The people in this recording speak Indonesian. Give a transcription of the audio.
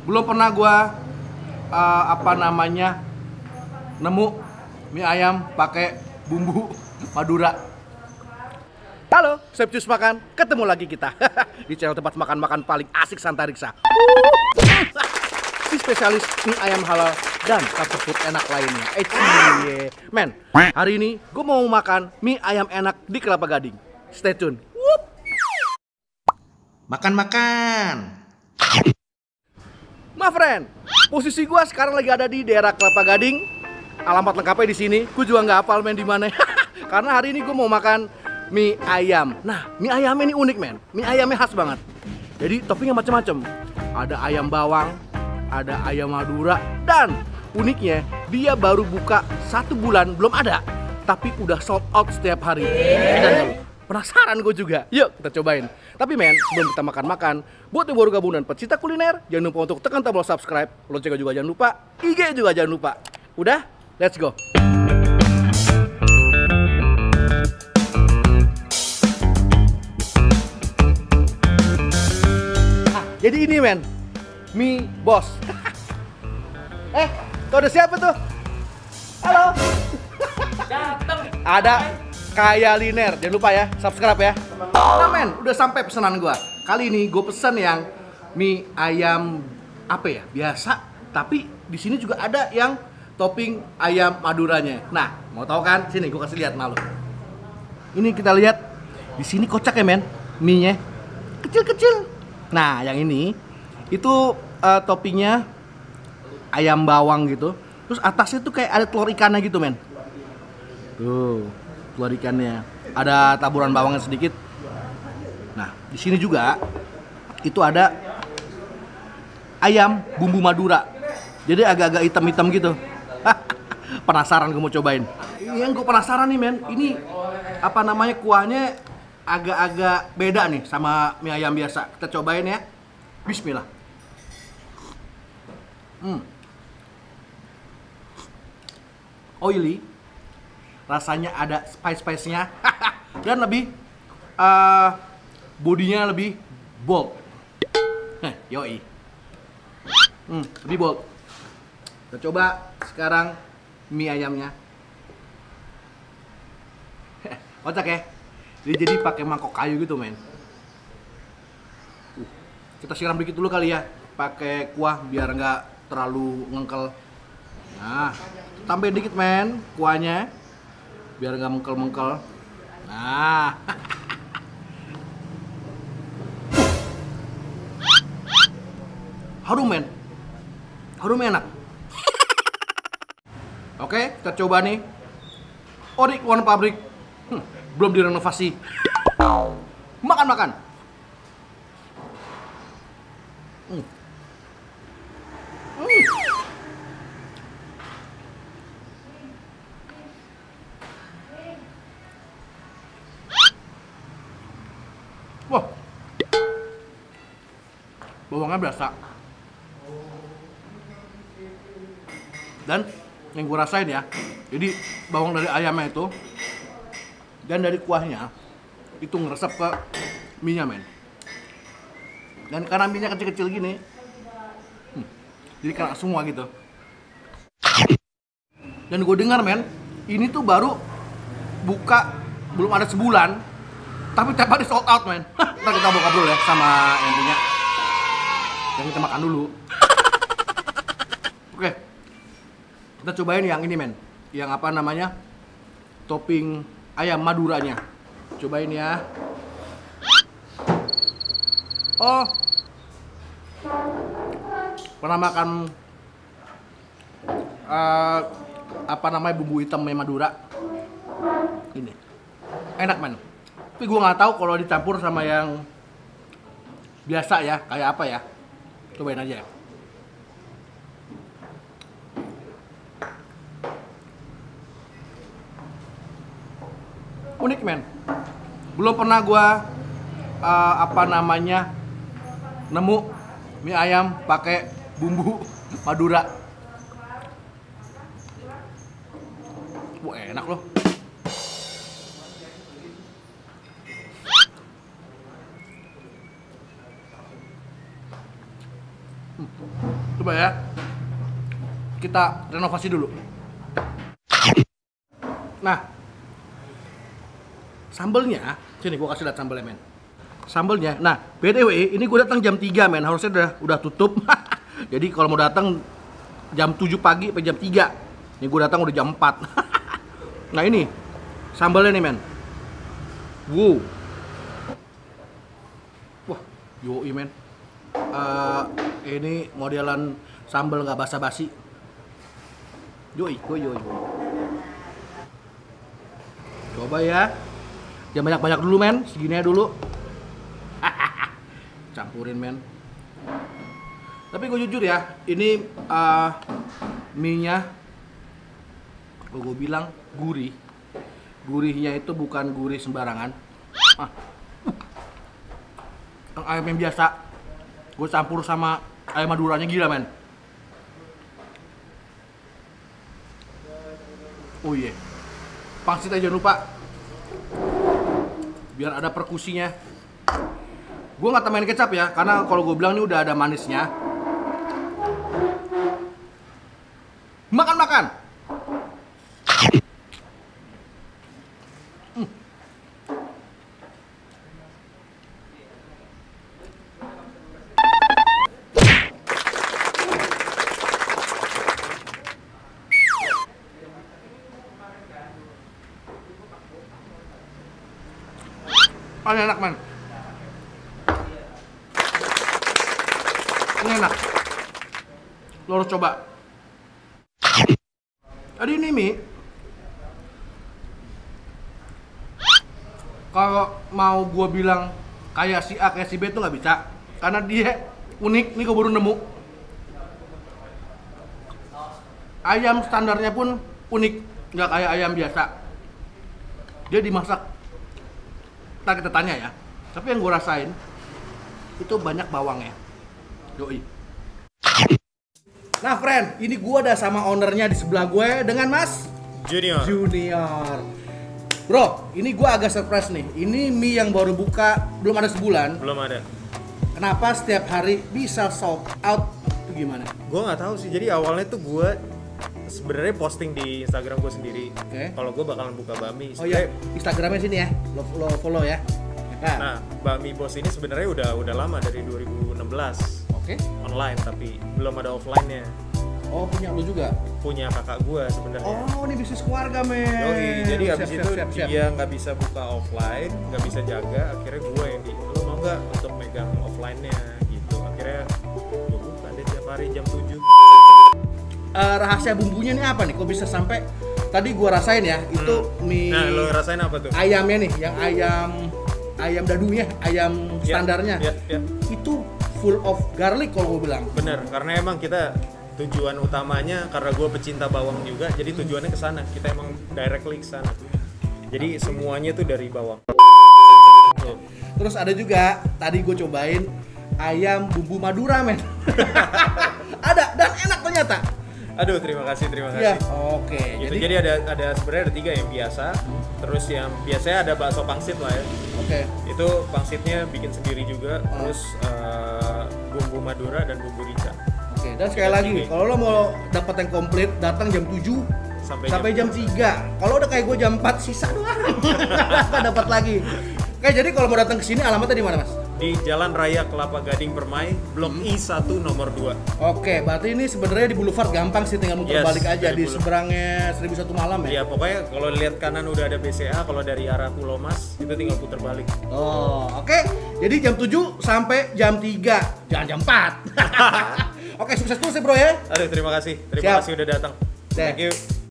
Belum pernah gua nemu mie ayam pakai bumbu Madura. Halo, Septius Makan, ketemu lagi kita di channel tempat makan-makan paling asik Santariksa. Si spesialis mie ayam halal dan fast food enak lainnya. Men, hari ini gue mau makan mie ayam enak di Kelapa Gading. Stay tune. Makan-makan. My friend, posisi gue sekarang lagi ada di daerah Kelapa Gading. Alamat lengkapnya di sini. Gue juga nggak hafal men di mana. Karena hari ini gue mau makan mie ayam. Nah, mie ayamnya ini unik men. Mie ayamnya khas banget. Jadi toppingnya macam-macam. Ada ayam bawang, ada ayam Madura, dan uniknya dia baru buka 1 bulan belum ada, tapi udah sold out setiap hari. Dan penasaran gue juga. Yuk kita cobain. Tapi men, sebelum kita makan-makan, buat yang baru gabung dan pecinta kuliner, jangan lupa untuk tekan tombol subscribe. Loncengnya juga jangan lupa, IG juga jangan lupa. Udah? Let's go. Jadi ini men, mie bos. Tuh ada siapa tuh? Halo. Dateng. Ada Kaya Liner, jangan lupa ya, subscribe ya. Nah men, udah sampai pesanan gua. Kali ini gue pesen yang mie ayam apa ya, biasa. Tapi di sini juga ada yang topping ayam Maduranya. Nah, mau tahu kan? Sini gue kasih lihat malu. Ini kita lihat di sini kocak ya men, mie-nya kecil-kecil. Nah, yang ini itu toppingnya ayam bawang gitu. Terus atasnya tuh kayak ada telur ikannya gitu men. Tuh, telur ikannya. Ada taburan bawangnya sedikit. Nah, di sini juga itu ada ayam bumbu Madura. Jadi agak-agak hitam-hitam gitu. Penasaran gue mau cobain. Yang gue penasaran nih men, ini apa namanya, kuahnya agak-agak beda nih sama mie ayam biasa. Kita cobain ya. Bismillah. Oily. Rasanya ada spice-spice-nya. Dan lebih bodinya lebih bold. Yoi. Lebih bold. Kita coba sekarang mie ayamnya. Kocak ya. Dia jadi pakai mangkok kayu gitu men. Kita siram dikit dulu kali ya, pakai kuah biar nggak terlalu ngengkel. Nah, tambahin dikit men kuahnya biar nggak mengkel-mengkel. Nah. Harum men. Harum enak. Oke, kita coba nih. Orik One Pabrik. Belum direnovasi. Makan-makan. Wah. Bawangnya berasa. Dan yang gue rasain ya, jadi bawang dari ayamnya itu dan dari kuahnya itu ngeresep ke mie-nya men. Dan karena mie-nya kecil-kecil gini, jadi kena semua gitu. Dan gue dengar men, ini tuh baru buka belum ada sebulan, tapi tiap hari sold out men. Ntar kita ngobrol ya sama yang punya. Dan kita makan dulu. Oke. Kita cobain yang ini men, yang apa namanya, topping ayam Maduranya. Cobain ya. Oh, pernah makan apa namanya, bumbu hitam Madura? Ini enak men. Tapi gue nggak tahu kalau dicampur sama yang biasa ya, kayak apa ya. Cobain aja ya. Unik men, belum pernah gua nemu mie ayam pakai bumbu Madura. Wah enak loh. Coba ya. Kita renovasi dulu. Nah, sambelnya, sini gua kasih lihat sambelnya, men. Sambelnya. Nah, BTW ini gua datang jam 3, men. Harusnya udah tutup. Jadi kalau mau datang jam 7 pagi sampai jam 3. Ini gua datang udah jam 4. Nah, ini sambelnya nih, men. Wow. Wah, yoi, men. Ini modelan sambal nggak basa-basi. Yoi. Coba ya. Jangan banyak-banyak dulu, men. Segini aja dulu. Campurin, men. Tapi gue jujur ya, ini mie-nya gue bilang gurih. Gurihnya itu bukan gurih sembarangan. Yang ayam yang biasa gue campur sama ayam maduranya, gila, men. Oh iya, pangsit aja jangan lupa, biar ada perkusinya. Gue nggak tambahin kecap ya, karena kalau gue bilang ini udah ada manisnya. Makan. Paling enak, man. Ini enak. Lo harus coba. Tadi ini mie, kalau mau gua bilang kayak si A, kayak si B itu nggak bisa, karena dia unik. Nih gua baru nemu. Ayam standarnya pun unik, nggak kayak ayam biasa. Dia dimasak. Ntar kita tanya ya. Tapi yang gue rasain itu banyak bawangnya. Yoi. Nah, friend, ini gue udah sama ownernya di sebelah gue dengan Mas Junior. Bro, ini gue agak surprise nih. Ini mie yang baru buka, belum ada sebulan. Belum ada. Kenapa setiap hari bisa sold out? Itu gimana? Gue nggak tahu sih. Jadi awalnya tuh gue sebenarnya posting di Instagram gue sendiri. Oke. Kalau gue bakalan buka bakmi. Oh iya, Instagramnya sini ya. Lo follow ya. Nah, bakmi bos ini sebenarnya udah lama dari 2016. Oke. Online tapi belum ada offline-nya. Oh, punya lu juga? Punya kakak gue sebenarnya. Oh, ini bisnis keluarga, men. Yoi, jadi habis itu siap. dia nggak bisa buka offline, nggak bisa jaga. Akhirnya gue yang lu mau nggak untuk megang offline-nya gitu. Akhirnya gue buka deh tiap hari jam 7. Rahasia bumbunya nih apa nih? Kok bisa sampai tadi gua rasain ya, itu mie. Nah, lo rasain apa tuh? Ayamnya nih, yang ayam dadunya, ayam standarnya. Ya. Itu full of garlic kalau gua bilang. Bener, karena emang kita tujuan utamanya karena gue pecinta bawang juga, jadi tujuannya ke sana. Kita emang directly ke sana. Jadi semuanya tuh dari bawang. Tuh. Terus ada juga tadi gue cobain ayam bumbu Madura, men. Ada dan enak ternyata. Aduh, terima kasih. Iya. Oke. Gitu. Jadi ada sebenarnya ada 3 yang biasa. Terus yang biasanya ada bakso pangsit lah ya. Oke. Itu pangsitnya bikin sendiri juga. Terus bumbu Madura dan bumbu rica. Oke, dan sekali lagi, kalau lo mau dapat yang komplit, datang jam 7 sampai jam 3. Kalau udah kayak gue jam 4 sisa doang. Nggak dapat lagi. Oke, jadi kalau mau datang ke sini alamatnya di mana, Mas? Di Jalan Raya Kelapa Gading Permai, Blok I1 nomor 2. Oke, berarti ini sebenarnya di Boulevard gampang sih, tinggal muter balik aja di seberangnya 1001 Malam ya. Iya, pokoknya kalau lihat kanan udah ada BCA, kalau dari arah Pulau Mas itu tinggal putar balik. Oh, oke. Jadi jam 7 sampai jam 3. Jangan jam 4. Oke, sukses terus ya, Bro ya. Aduh, terima kasih. Terima kasih udah datang. Deh. Thank you.